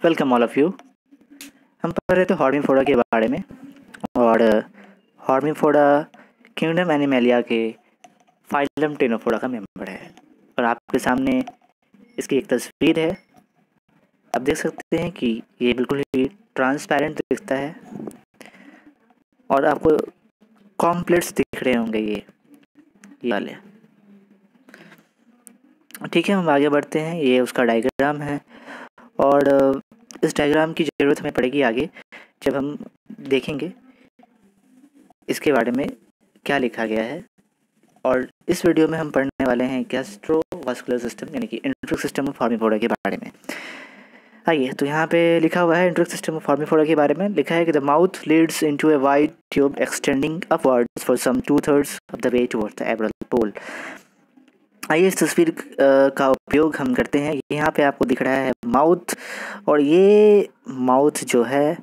Welcome all of you. हम पढ़ रहे थे हॉर्मिफोरा के बारे में और हॉर्मिफोरा किंगडम एनिमेलिया के फाइलम टेनोफोरा का मेंबर है। और आपके सामने इसकी एक तस्वीर है। आप देख सकते हैं कि ये बिल्कुल ही ट्रांसपेरेंट दिखता है और आपको कॉम्प्लेट्स दिख रहे होंगे ये वाले। ठीक है, हम आगे बढ़ते हैं। ये उसका डायग्राम है और इस डायग्राम की ज़रूरत हमें पड़ेगी आगे जब हम देखेंगे इसके बारे में क्या लिखा गया है। और इस वीडियो में हम पढ़ने वाले हैं गैस्ट्रोवास्कुलर सिस्टम यानी कि एंट्रिक सिस्टम ऑफ हॉर्मिफोरा के बारे में। आइए, तो यहाँ पे लिखा हुआ है एंट्रिक सिस्टम ऑफ हॉर्मिफोरा के बारे में। लिखा है कि the mouth leads into a wide tube extending upwards for some 2/3 of the way towards the aboral pole. आइए, इस तस्वीर का उपयोग हम करते हैं। यहाँ पे आपको दिख रहा है माउथ, और ये माउथ जो है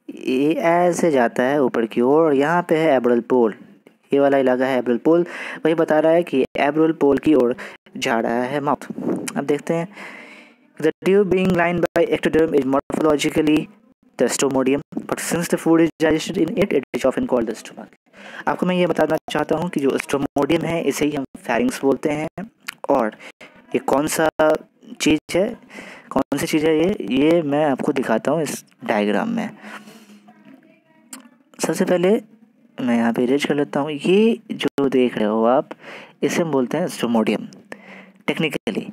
ये ऐसे जाता है ऊपर की ओर और यहाँ पे है एब्रल पोल। ये वाला इलाका है एब्रल पोल। वही बता रहा है कि एब्रल पोल की ओर जा रहा है माउथ। अब देखते हैं। The tube being lined by ectoderm is morphologically the stomodaeum, but since the food is digested in it, it is often called the stomach. आपको मैं ये बताना चाहता हूँ कि जो स्टोमोडियम है इसे ही हम फेरिंग्स बोलते हैं। और ये कौन सा चीज़ है, कौन सी चीज़ है ये मैं आपको दिखाता हूँ इस डायग्राम में। सबसे पहले मैं यहाँ पे इरेज कर लेता हूँ। ये जो देख रहे हो आप, इसे हम बोलते हैं स्टोमोडियम। टेक्निकली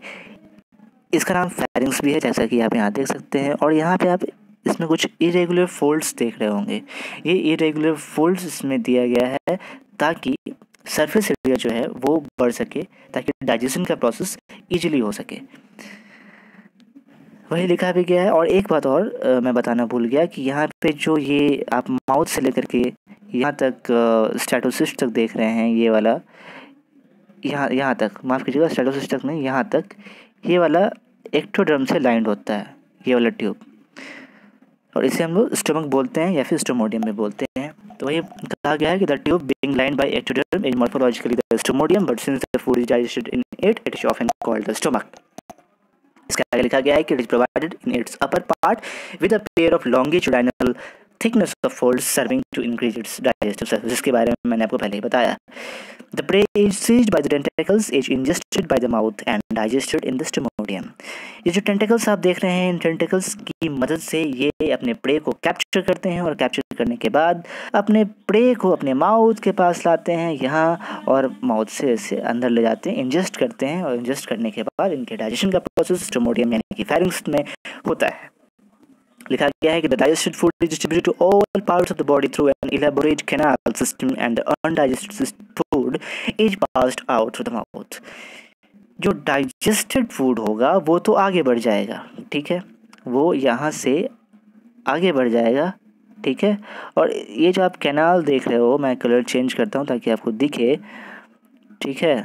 इसका नाम फेरिंग्स भी है, जैसा कि आप यहाँ देख सकते हैं। और यहाँ पे आप इसमें कुछ इरेगुलर फोल्ड्स देख रहे होंगे। ये इरेगुलर फोल्ड्स इसमें दिया गया है ताकि सरफेस एरिया जो है वो बढ़ सके, ताकि डाइजेशन का प्रोसेस इजीली हो सके। वही लिखा भी गया है। और एक बात और मैं बताना भूल गया कि यहाँ पे जो ये आप माउथ से लेकर के यहाँ तक स्टेटोसिस्ट तक देख रहे हैं, ये वाला यहाँ तक, माफ़ कीजिएगा, स्टेटोसिस्ट तक नहीं, यहाँ तक ये वाला एक्टोडर्म से लाइंड होता है, ये वाला ट्यूब। और इसे हम लोग स्टमक बोलते हैं या फिर स्टोमोडियम में बोलते हैं। तो वही कहा गया है कि the tube being lined by ectoderm is morphologically the stomodaeum, but since the food is digested in it, it is often called the stomach. इसका आगे लिखा गया है कि it is provided in its upper part with a pair of longitudinal thickness of folds serving to increase its digestive service. इसके बारे में मैंने आपको पहले ही बताया। The prey is seized by the tentacles, is ingested by the mouth and digested in the stomodium. ये जो tentacles आप देख रहे हैं, इन टेंटिकल्स की मदद से ये अपने प्रे को कैप्चर करते हैं और कैप्चर करने के बाद अपने प्रे को अपने माउथ के पास लाते हैं यहाँ, और माउथ से इसे अंदर ले जाते हैं, इंजेस्ट करते हैं। और इंजेस्ट करने के बाद इनके डाइजेशन का प्रोसेस स्टोमोडियम यानी कि फेरिंग्स में होता है। लिखा गया है कि the digested food is distributed to all parts of the body through an elaborate canal system and the undigested food is passed out through the mouth. जो डाइजेस्टेड फूड होगा वो तो आगे बढ़ जाएगा, ठीक है, वो यहाँ से आगे बढ़ जाएगा, ठीक है। और ये जो आप कैनाल देख रहे हो, मैं कलर चेंज करता हूँ ताकि आपको दिखे, ठीक है।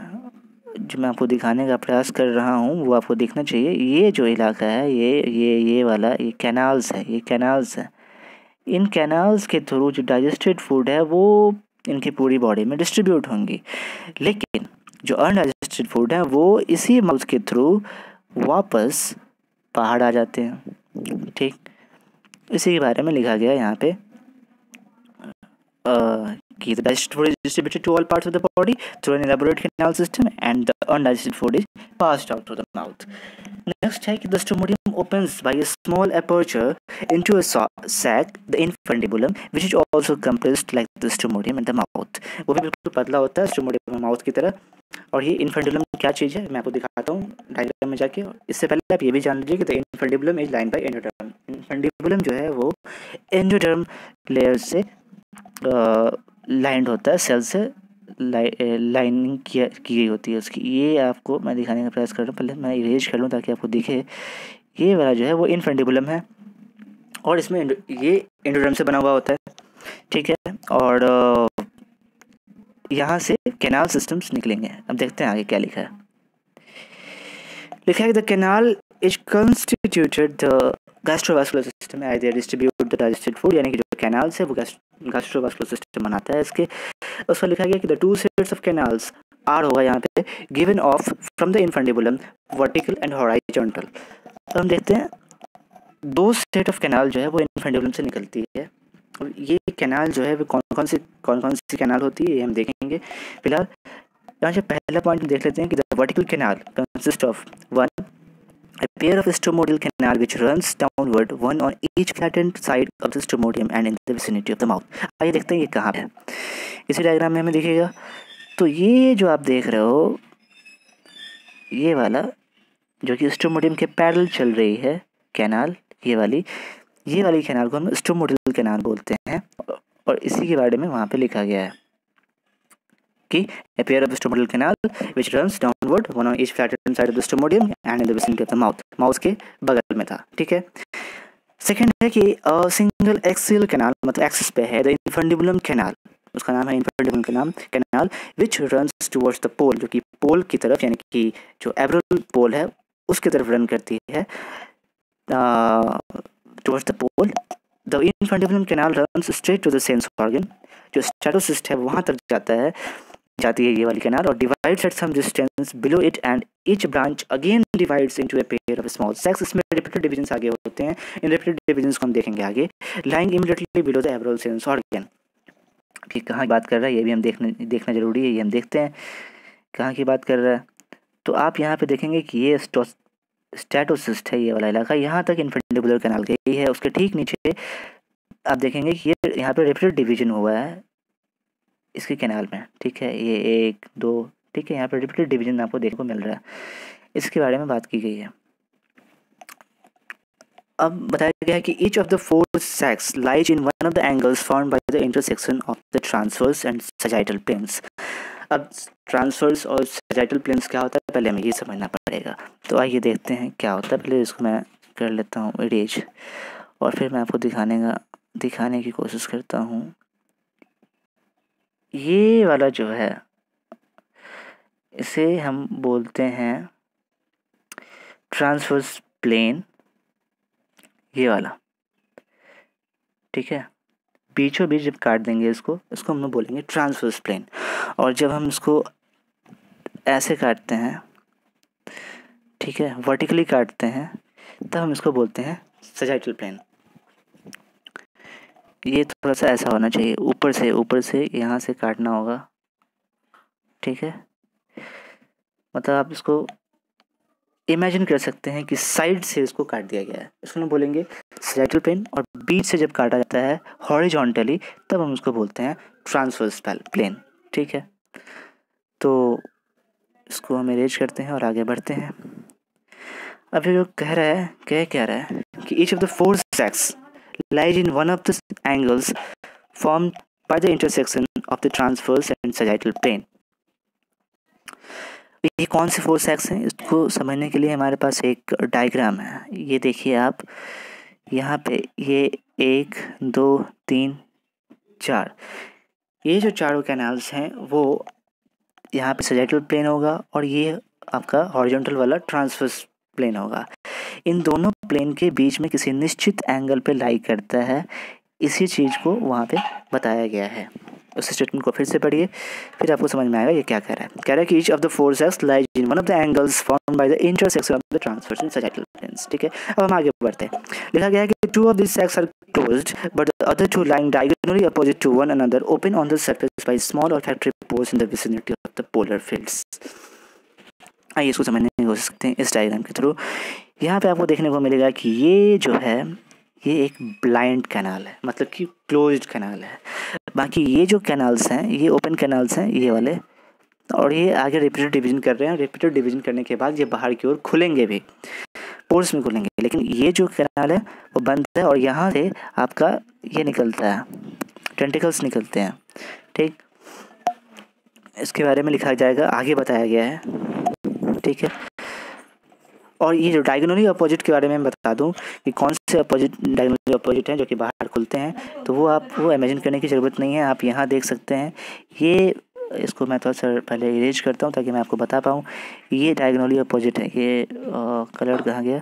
जो मैं आपको दिखाने का प्रयास कर रहा हूँ वो आपको दिखना चाहिए। ये जो इलाका है, ये वाला, ये कैनाल्स है, ये कैनाल्स है। इन कैनाल्स के थ्रू जो डाइजेस्टेड फूड है वो इनकी पूरी बॉडी में डिस्ट्रीब्यूट होंगी, लेकिन जो अनडाइजेस्टेड फूड है वो इसी माउथ के थ्रू वापस बाहर आ जाते हैं, ठीक। इसी के बारे में लिखा गया यहाँ पे कि the digested food is distributed to all parts of the body through an elaborate canal system and the undigested food is passed out through the mouth. Next है कि the stomodium opens by a small aperture into a sac, the infundibulum, which is also compressed like the stomodium and the mouth. वो भी बिल्कुल पतला होता है stomodeum mouth की तरह। और ये इन्फेंडिबुलम क्या चीज़ है मैं आपको दिखाता हूँ डायग्राम में जाके। इससे पहले आप ये भी जान लीजिए कि the infundibulum is lined by endoderm. Infundibulum जो है वो एंडोडर्म लेयर से लाइंड होता है, सेल से लाइनिंग की गई होती है उसकी। ये आपको मैं दिखाने का प्रयास कर रहा हूँ। पहले मैं इरेज कर लूँ ताकि आपको दिखे। ये वाला जो है वो इन्फेंडिबुलम है और इसमें ये एंडोडर्म से बना हुआ होता है, ठीक है। और यहाँ से कैनाल सिस्टम्स निकलेंगे। अब देखते हैं आगे क्या लिखा है। लिखा है the canal is constituted the gastrovascular system as they distribute the digested food, यानी कि जो कैनाल्स है वो गैस्ट्रोवास्कुलर सिस्टम बनाता है इसके। उसमें लिखा गया कि the 2 sets of canals are होगा यहाँ पे given off from the infundibulum vertical and horizontal. अब हम देखते हैं दो सेट ऑफ कैनाल जो है वो इन्फंडिबुलम से निकलती है। और ये कैनाल जो है वो कौन कौन सी कैनाल होती है ये हम देखेंगे। फिलहाल यहाँ से पहला पॉइंट देख लेते हैं कि the vertical canal consist of one a pair of stomodial canal which runs downward, one on each flattened side of the stomodium and in the vicinity of the mouth। आइए देखते हैं ये कहाँ पे है। इसी डायग्राम में हमें दिखेगा। तो ये जो आप देख रहे हो ये वाला जो कि स्टोमोडियम के पैरेलल चल रही है कैनाल, ये वाली कैनाल को हम स्टोमोडियल कैनाल बोलते हैं। और इसी के बारे में वहाँ पे लिखा गया है कि a pair of stomodial canal which runs downward, one on each flattened side of the stomodium and in the vicinity of the mouth। Mouth के बगल में था, ठीक है। सेकंड है कि सिंगल एक्सियल कैनाल, मतलब एक्सिस पे है, द इन्फंडिबुलम कैनाल, उसका नाम है infundibulum canal which runs towards the pole, जो कि पोल की तरफ यानी कि जो एब्रल पोल है उसकी तरफ रन करती है, towards the pole. The infundibulum canal runs straight to the sense organ, जो स्टेटोसिस्ट है वहाँ तक जाती है ये वाली कैनाल, और divides at some distance below it and each branch again divides into a pair of small sacs. इसमें रिपीटेड डिविजन्स आगे होते हैं, इन रिपीटेड डिविजन्स को हम देखेंगे आगे। Lying immediately below the aboral sense organ. ये कहाँ की बात कर रहा है ये भी हम देखना जरूरी है, ये हम देखते हैं कहाँ की बात कर रहा है। तो आप यहाँ पे देखेंगे कि ये स्टेटोसिस्ट है, ये वाला इलाका, यहाँ तक इन्फंडिबुलर कैनाल गई है। उसके ठीक नीचे आप देखेंगे कि ये यहाँ पे रिपीटेड डिवीजन हुआ है इसके कैनाल में, ठीक है। ये 1 2, ठीक है, यहाँ पर रिपीटेड डिवीजन आपको देखने को मिल रहा है। इसके बारे में बात की गई है। अब बताया गया है कि each of the four sacs lies in one of the angles formed by the intersection of the transverse and sagittal planes. अब ट्रांसवर्स और सजाइटल प्लेन्स क्या होता है पहले हमें ये समझना पड़ेगा। तो आइए देखते हैं क्या होता है। पहले इसको मैं कर लेता हूँ इरेज, और फिर मैं आपको दिखाने की कोशिश करता हूँ। ये वाला जो है इसे हम बोलते हैं ट्रांसवर्स प्लेन, ये वाला, ठीक है। बीचों बीच जब काट देंगे इसको हम बोलेंगे ट्रांसवर्स प्लेन। और जब हम इसको ऐसे काटते हैं, ठीक है, वर्टिकली काटते हैं, तब हम इसको बोलते हैं सजाइटल प्लेन। ये थोड़ा सा ऐसा होना चाहिए, ऊपर से यहाँ से काटना होगा, ठीक है। मतलब आप इसको इमेजिन कर सकते हैं कि साइड से इसको काट दिया गया है, इसको हम बोलेंगे सजाइटल प्लेन। और बीच से जब काटा जाता है हॉरिजॉन्टली तब हम उसको बोलते हैं ट्रांसवर्स प्लेन, ठीक है। तो इसको हम इरेज करते हैं और आगे बढ़ते हैं। अब ये जो कह रहा है कि each of the four sacs lies in one of the angles formed by the intersection of the transverse and sagittal plane. ये कौन से फोर सैक्स हैं इसको समझने के लिए हमारे पास एक डायग्राम है। ये देखिए आप यहाँ पे, ये 1 2 3 4, ये जो चारों कैनाल्स हैं वो यहाँ पे सजाइटल प्लेन होगा और ये आपका हॉरिजॉन्टल वाला ट्रांसवर्स प्लेन होगा। इन दोनों प्लेन के बीच में किसी निश्चित एंगल पे लाई करता है, इसी चीज़ को वहाँ पे बताया गया है। उस स्टेटमेंट को फिर से पढ़िए, फिर आपको समझ में आएगा ये क्या कह रहा है। कह रहा है कि each of the four sacs lies in one of the angles formed by the intersection of the transverse and sagittal planes, ठीक है। अब हम आगे बढ़ते हैं। लिखा गया है कि two of this sacs are closed but the other two lying diagonally opposite to one another open on the surface by small olfactory pores in the vicinity of the polar fields। आइए इसको समझने की कोशिश करते हैं इस diagram के through. यहाँ पे आपको देखने को मिलेगा कि ये जो है ये एक ब्लाइंड कैनाल है, मतलब कि क्लोज्ड कैनाल है। बाकी ये जो कैनाल्स हैं ये ओपन कैनाल्स हैं, ये वाले, और ये आगे रिपीटेड डिवीजन कर रहे हैं। रिपीटेड डिवीजन करने के बाद ये बाहर की ओर खुलेंगे भी, पोर्स में खुलेंगे, लेकिन ये जो कैनाल है वो बंद है और यहाँ से आपका ये निकलता है, टेंटिकल्स निकलते हैं, ठीक। इसके बारे में लिखा जाएगा, आगे बताया गया है, ठीक है। और ये जो डायगोनली अपोजिट के बारे में मैं बता दूं कि कौन से डायगोनली अपोजिट हैं जो कि बाहर खुलते हैं, तो वो आपको इमेजिन करने की ज़रूरत नहीं है, आप यहाँ देख सकते हैं। ये इसको मैं थोड़ा सा पहले इरेज करता हूँ ताकि मैं आपको बता पाऊँ। ये डायगोनली अपोजिट है, ये कलर कहाँ गया,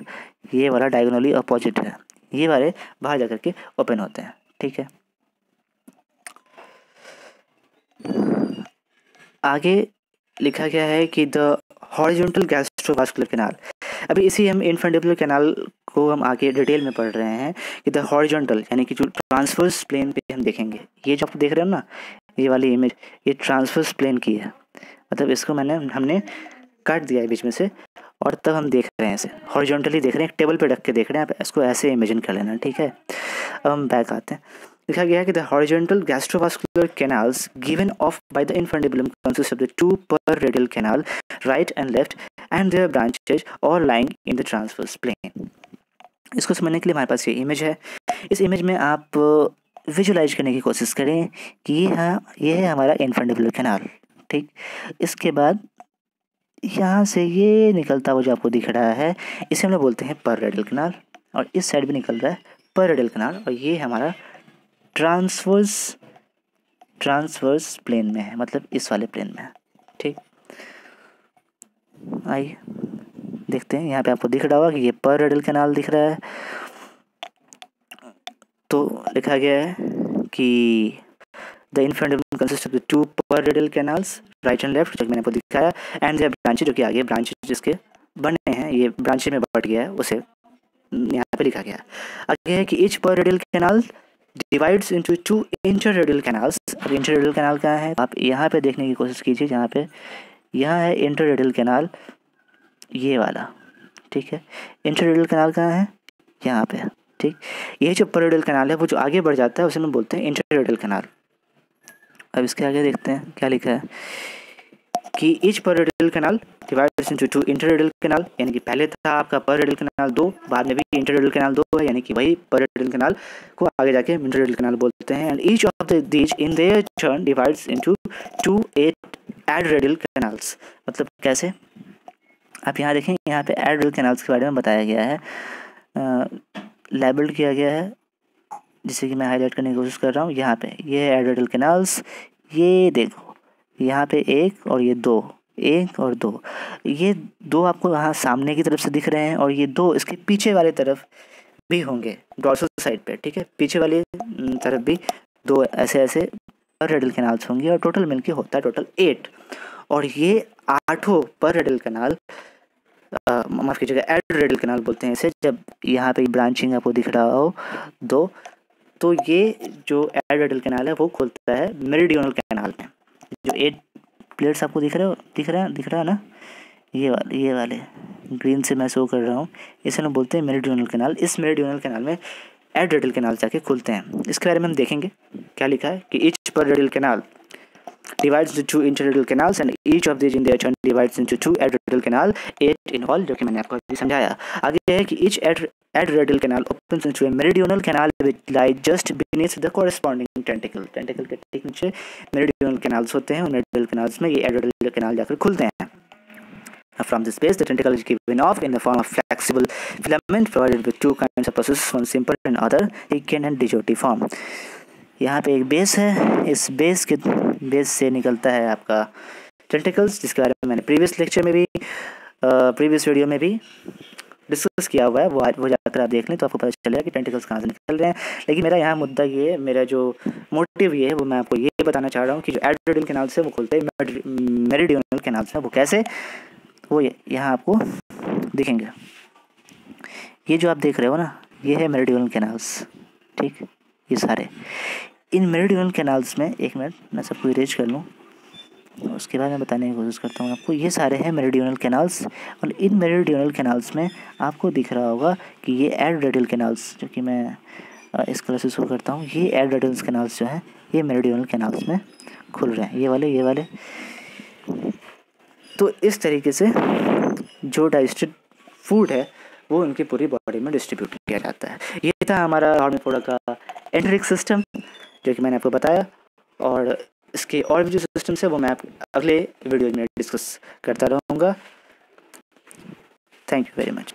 ये वाला डायगोनली अपोजिट है, ये वाले बाहर जा करके ओपन होते हैं, ठीक है। आगे लिखा गया है कि द हॉरिजॉन्टल गैस्ट्रोवास्कुलर कैनाल अभी इसी हम इन्फंडिबुलर कैनाल को हम आगे डिटेल में पढ़ रहे हैं कि द हॉरिजॉन्टल यानी कि जो ट्रांसवर्स प्लेन पे हम देखेंगे, ये जो आप देख रहे हो ना ये वाली इमेज, ये ट्रांसवर्स प्लेन की है, मतलब इसको हमने काट दिया है बीच में से और तब हम देख रहे हैं इसे हॉरिजॉन्टली देख रहे हैं, टेबल पे रख के देख रहे हैं, आप इसको ऐसे इमेजिन कर लेना, ठीक है। अब हम बैक आते हैं। लिखा गया है कि the horizontal gastrovascular canals given off by the infundibulum consist of the 2 per radial canal right and left and their branches और lying in the transverse plane. इसको समझने के लिए हमारे पास ये इमेज है। इस इमेज में आप विजुलाइज करने की कोशिश करें कि ये है हमारा इन्फंडिबुलर कैनाल, ठीक। इसके बाद यहाँ से ये निकलता हुआ जो आपको दिख रहा है इसे हम लोग बोलते हैं पर रेडियल कैनाल, और इस साइड भी निकल रहा है पर रेडियल कैनाल, और ये हमारा ट्रांसवर्स प्लेन में है, मतलब इस वाले प्लेन में है, ठीक। आइए देखते हैं, यहाँ पे आपको दिख रहा होगा कि ये पर रेडियल कैनाल दिख रहा है। तो लिखा गया है कि the infundibulum consist of the 2 per radial canals right and left, जो मैंने आपको दिखाया, एंड देयर ब्रांचेज, जो कि आगे ब्रांचेज जिसके बने हैं, ये ब्रांचेज में बढ़ गया है, उसे यहाँ पे लिखा गया है। आगे है कि ईच पर radial canal divides into 2 inter radial canals. अब इंटर रेडियल कैनाल कहाँ है, आप यहाँ पे देखने की कोशिश कीजिए, जहाँ पे यहाँ है इंटर रेडियल कैनाल, ये वाला, ठीक है। इंटर रेडियल कैनाल कहाँ है, यहाँ पे, ठीक। ये जो पर रेडियल कैनाल है वो जो आगे बढ़ जाता है उसे हम बोलते हैं इंटर रेडियल कैनाल। अब इसके आगे देखते हैं क्या लिखा है कि ईच पर radial canal divides into 2 inter radial canal, यानी कि पहले था आपका पर रेडियल कैनाल 2, बाद में भी इंटर रेडियल कैनाल 2 है, यानी कि वही पर रेडियल कैनाल को आगे जाके इंटर रेडियल कैनाल बोलते हैं। And each of these in their turn divides into 2 adradial canals. मतलब कैसे, आप यहाँ देखें, यहाँ पे एड रेडियल कैनाल्स के बारे में बताया गया है, लेबल्ड किया गया है, जिसे कि मैं हाईलाइट करने की कोशिश कर रहा हूँ। यहाँ पे ये है एड रेडियल कैनाल्स, ये देखो यहाँ पे 1 और ये 2, 1 और 2, ये 2 आपको यहाँ सामने की तरफ से दिख रहे हैं, और ये 2 इसके पीछे वाले तरफ भी होंगे डॉर्सल साइड पे, ठीक है। पीछे वाले तरफ भी 2 ऐसे ऐसे रेडियल कैनाल्स होंगे, और टोटल मिलके होता है टोटल 8। और ये 8 पर रेडियल कैनाल, माफ़ कीजिएगा, एड रेडियल कैनाल बोलते हैं इसे, जब यहाँ पे ब्रांचिंग आपको दिख रहा हो 2, तो ये जो एड रेडियल कैनाल है वो खुलता है मेरिडियनल कैनाल में। जो 8 प्लेट्स आपको दिख रहा है ना, ये वाले ग्रीन से मैं शो कर रहा हूँ, इसे हम बोलते हैं मेरिडियनल कैनाल। इस मेरिडियनल कैनाल में एड रेडियल कैनाल जाके खुलते हैं। इसके बारे में हम देखेंगे क्या लिखा है कि ईच पर radial canal divides into 2 interradial canals and each of these in their turn divides into 2 adradial canal, 8 in all, जो कि मैंने आपको अभी समझाया। आगे है कि each adradial canal opens into a meridional canal which lies just beneath the corresponding tentacle। Tentacle के ठीक नीचे मेरिडियनल कैनाल्स होते हैं, और मेरिडियनल कैनाल्स में ये एड्रेडियल कैनाल जाकर खुलते हैं। From this base, the tentacle is given off in the form of flexible filament provided with 2 kinds of processes, one simple and other Aiken and Digioti form। यहाँ पे एक बेस है, इस बेस से निकलता है आपका टेंटिकल्स, जिसके बारे में मैंने प्रीवियस लेक्चर में भी प्रीवियस वीडियो में भी डिस्कस किया हुआ है, वो जाकर आप देख लें तो आपको पता चलेगा कि टेंटिकल्स कहाँ से निकल रहे हैं। लेकिन मेरा यहाँ मुद्दा ये है, मेरा जो मोटिव ये है वो मैं आपको ये बताना चाह रहा हूँ कि जो एड्रेडियल कैनाल से वो खुलते हैं मेरिडियनल कैनाल से, वो कैसे, वो यहाँ आपको दिखेंगे। ये जो आप देख रहे हो ना, ये है मेरिडियनल कैनाल्स, ठीक। ये सारे इन मेरिडियनल कैनाल्स में, एक मिनट मैं सबको इरेज कर लूँ, उसके बाद मैं बताने की कोशिश करता हूँ आपको। ये सारे हैं मेरिडियनल कैनाल्स, और इन मेरिडियनल कैनाल्स में आपको दिख रहा होगा कि ये एड्रेडियल कैनाल्स, जो कि मैं इस कलर से शो करता हूँ, ये एड्रेडियल कैनाल्स जो हैं ये मेरिडियनल कैनाल्स में खुल रहे हैं, ये वाले। तो इस तरीके से जो डाइजेस्टेड फूड है वो उनकी पूरी बॉडी में डिस्ट्रीब्यूट किया जाता है। ये था हमारा हॉर्मोफोड़ा का एंटेरिक सिस्टम, जो कि मैंने आपको बताया, और इसके और भी जो सिस्टम्स है वो मैं अगले वीडियो में डिस्कस करता रहूँगा। Thank you very much.